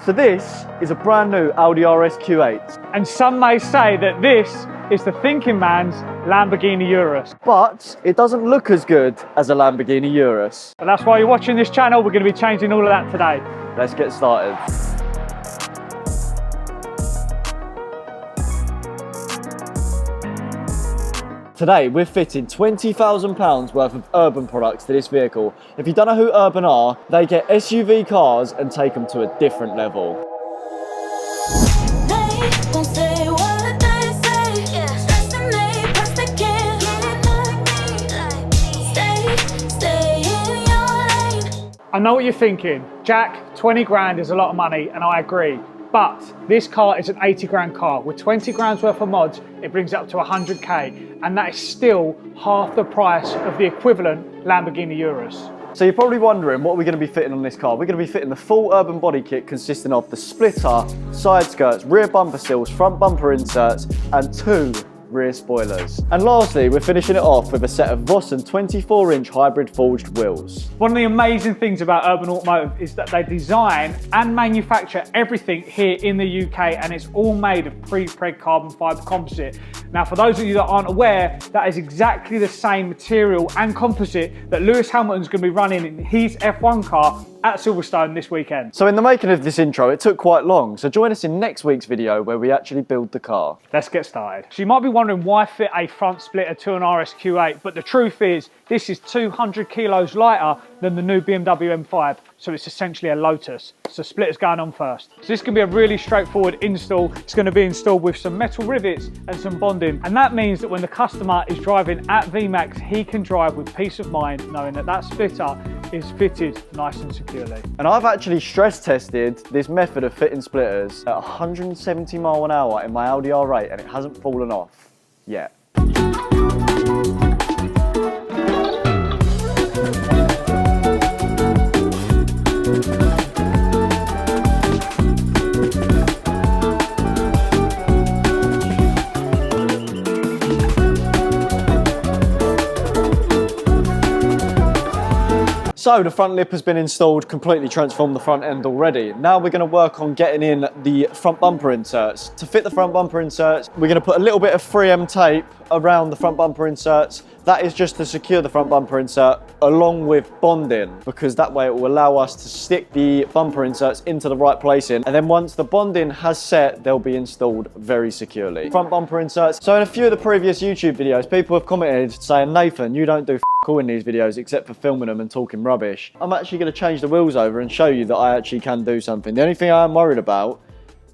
So this is a brand new Audi RSQ8. And some may say that this is the thinking man's Lamborghini Urus. But it doesn't look as good as a Lamborghini Urus. But that's why you're watching this channel. We're going to be changing all of that today. Let's get started. Today we're fitting £20,000 worth of Urban products to this vehicle. If you don't know who Urban are, they get SUV cars and take them to a different level. I know what you're thinking. Jack, 20 grand is a lot of money, and I agree. But this car is an 80 grand car. With 20 grand's worth of mods, it brings it up to 100K. And that is still half the price of the equivalent Lamborghini Urus. So you're probably wondering what we're going to be fitting on this car. We're going to be fitting the full Urban body kit consisting of the splitter, side skirts, rear bumper seals, front bumper inserts, and 2 rear spoilers. And lastly, we're finishing it off with a set of Vossen 24-inch hybrid forged wheels. One of the amazing things about Urban Automotive is that they design and manufacture everything here in the UK, and it's all made of pre-preg carbon fibre composite. Now, for those of you that aren't aware, that is exactly the same material and composite that Lewis Hamilton's going to be running in his F1 car at Silverstone this weekend. So in the making of this intro, it took quite long. So join us in next week's video where we actually build the car. Let's get started. So you might be wondering why fit a front splitter to an RSQ8, but the truth is this is 200 kilos lighter than the new BMW M5. So it's essentially a Lotus. So splitter's going on first. So this can be a really straightforward install. It's going to be installed with some metal rivets and some bonding. And that means that when the customer is driving at VMAX, he can drive with peace of mind knowing that that splitter is fitted nice and securely. And I've actually stress tested this method of fitting splitters at 170 mile an hour in my Audi R8 and it hasn't fallen off yet. So the front lip has been installed, completely transformed the front end already. Now we're going to work on getting in the front bumper inserts. To fit the front bumper inserts, we're going to put a little bit of 3M tape around the front bumper inserts. That is just to secure the front bumper insert along with bonding, because that way it will allow us to stick the bumper inserts into the right placing. And then once the bonding has set, they'll be installed very securely. Front bumper inserts. So in a few of the previous YouTube videos, people have commented saying, Nathan, you don't do all in these videos except for filming them and talking rubbish. I'm actually going to change the wheels over and show you that I actually can do something. The only thing I am worried about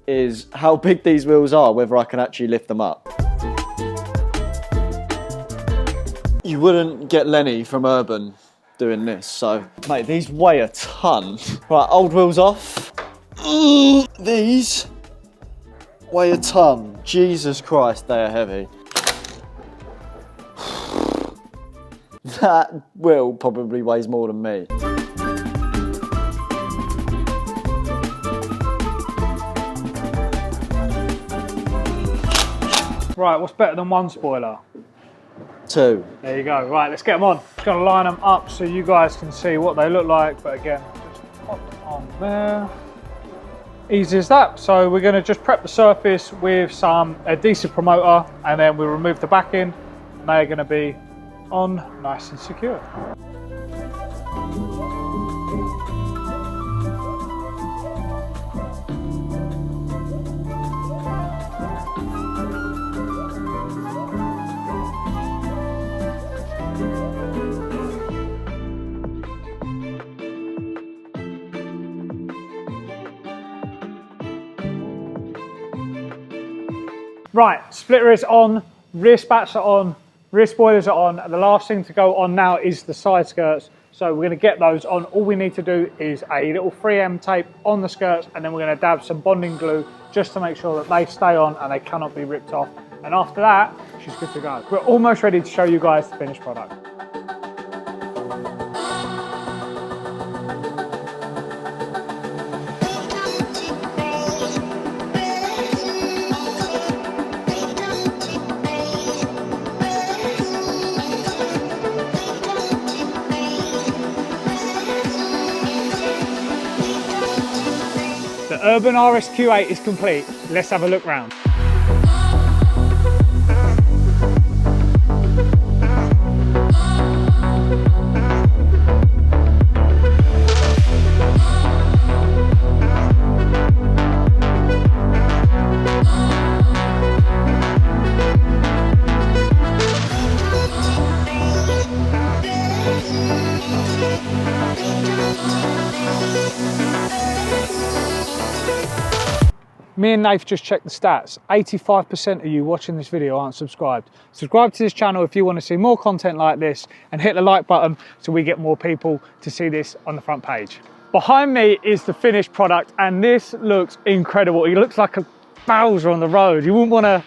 is how big these wheels are, whether I can actually lift them up. You wouldn't get Lenny from Urban doing this, so mate, these weigh a ton. Right, old wheels off. These weigh a ton. Jesus Christ, they are heavy. That wheel probably weighs more than me. Right, what's better than one spoiler? 2. There you go. Right, let's get them on. Just gonna line them up so you guys can see what they look like. But again, just pop them on there. Easy as that. So we're gonna just prep the surface with some adhesive promoter, and then we'll remove the backing, and they're gonna be on nice and secure. Right, splitter is on, rear spats are on, rear spoilers are on. The last thing to go on now is the side skirts. So we're going to get those on. All we need to do is a little 3M tape on the skirts, and then we're going to dab some bonding glue just to make sure that they stay on and they cannot be ripped off. And after that, she's good to go. We're almost ready to show you guys the finished product. Urban RSQ8 is complete. Let's have a look round. Me and Nath just checked the stats. 85% of you watching this video aren't subscribed. Subscribe to this channel if you want to see more content like this, and hit the like button so we get more people to see this on the front page. Behind me is the finished product, and this looks incredible. It looks like a Bowser on the road. You wouldn't want to,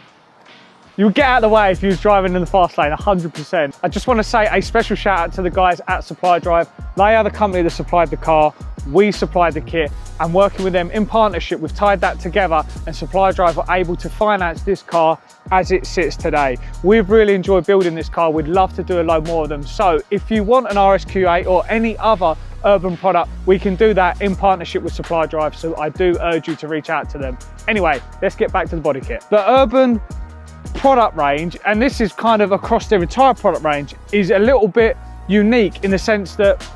you would get out of the way if you was driving in the fast lane, 100%. I just want to say a special shout out to the guys at Supply Drive. They are the company that supplied the car. We supplied the kit, and working with them in partnership, we've tied that together, and Supply Drive were able to finance this car as it sits today. We've really enjoyed building this car. We'd love to do a load more of them. So if you want an RSQ8 or any other urban product, we can do that in partnership with Supply Drive. So I do urge you to reach out to them. Anyway, let's get back to the body kit. The urban product range, and this is kind of across their entire product range, is a little bit unique in the sense that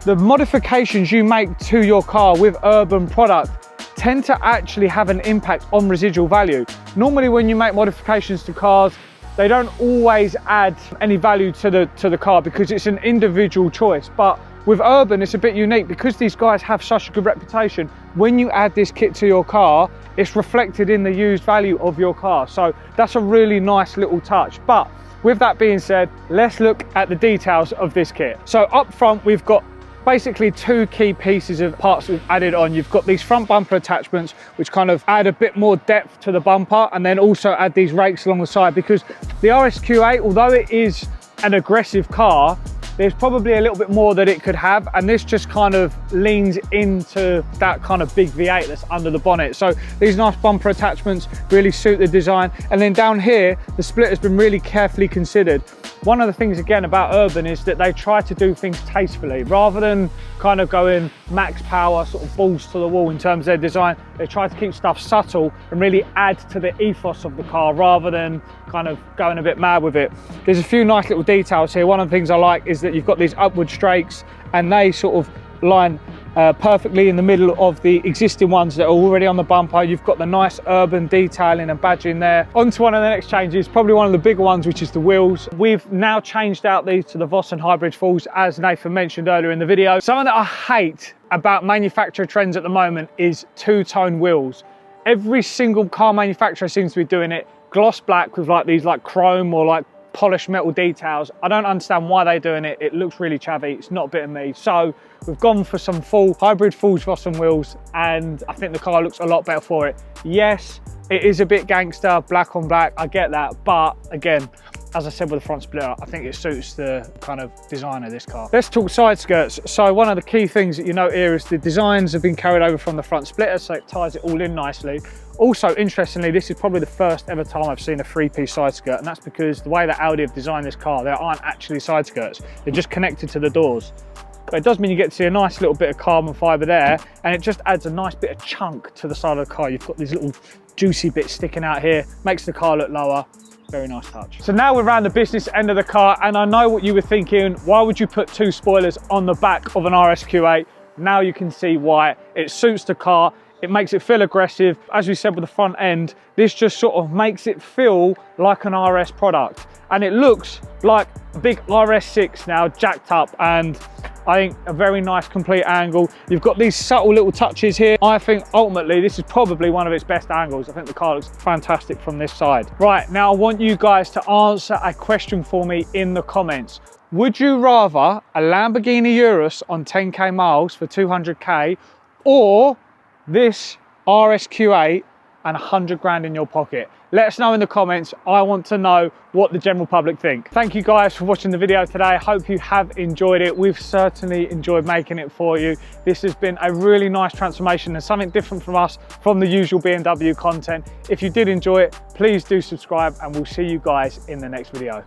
the modifications you make to your car with urban product tend to actually have an impact on residual value. Normally when you make modifications to cars, they don't always add any value to the car because it's an individual choice. But with urban, it's a bit unique because these guys have such a good reputation. When you add this kit to your car, it's reflected in the used value of your car. So that's a really nice little touch. But with that being said, let's look at the details of this kit. So up front, we've got basically two key pieces of parts we've added on. You've got these front bumper attachments, which kind of add a bit more depth to the bumper, and then also add these rakes along the side, because the RSQ8, although it is an aggressive car, there's probably a little bit more that it could have, and this just kind of leans into that kind of big V8 that's under the bonnet. So these nice bumper attachments really suit the design. And then down here, the split has been really carefully considered. One of the things again about urban is that they try to do things tastefully rather than kind of going max power, sort of balls to the wall in terms of their design. They try to keep stuff subtle and really add to the ethos of the car rather than kind of going a bit mad with it. There's a few nice little details here. One of the things I like is that you've got these upward strakes, and they sort of line perfectly in the middle of the existing ones that are already on the bumper. You've got the nice urban detailing and badging there. On to one of the next changes, probably one of the bigger ones, which is the wheels. We've now changed out these to the Vossen hybrid falls, as Nathan mentioned earlier in the video. Something that I hate about manufacturer trends at the moment is two-tone wheels. Every single car manufacturer seems to be doing it. Gloss black with like these like chrome or like polished metal details. I don't understand why they're doing it. It looks really chavvy. It's not a bit of me. So we've gone for some full hybrid falls Vossen wheels, and I think the car looks a lot better for it. Yes, it is a bit gangster, black on black, I get that, but again, as I said with the front splitter, I think it suits the kind of design of this car. Let's talk side skirts. So one of the key things that you note here is the designs have been carried over from the front splitter, so it ties it all in nicely. Also, interestingly, this is probably the first ever time I've seen a three-piece side skirt, and that's because the way that Audi have designed this car, there aren't actually side skirts. They're just connected to the doors. But it does mean you get to see a nice little bit of carbon fibre there, and it just adds a nice bit of chunk to the side of the car. You've got these little juicy bits sticking out here, makes the car look lower. Very nice touch. So now we're around the business end of the car, and I know what you were thinking. Why would you put two spoilers on the back of an RSQ8? Now you can see why. It suits the car. It makes it feel aggressive. As we said with the front end, this just sort of makes it feel like an RS product. And it looks like a big RS6 now, jacked up, and I think a very nice complete angle. You've got these subtle little touches here. I think ultimately this is probably one of its best angles. I think the car looks fantastic from this side. Right, now I want you guys to answer a question for me in the comments. Would you rather a Lamborghini Urus on 10k miles for 200k, or this RSQ8 and 100 grand in your pocket? Let us know in the comments. I want to know what the general public think. Thank you guys for watching the video today. I hope you have enjoyed it. We've certainly enjoyed making it for you. This has been a really nice transformation and something different from us, from the usual BMW content. If you did enjoy it, please do subscribe, and we'll see you guys in the next video.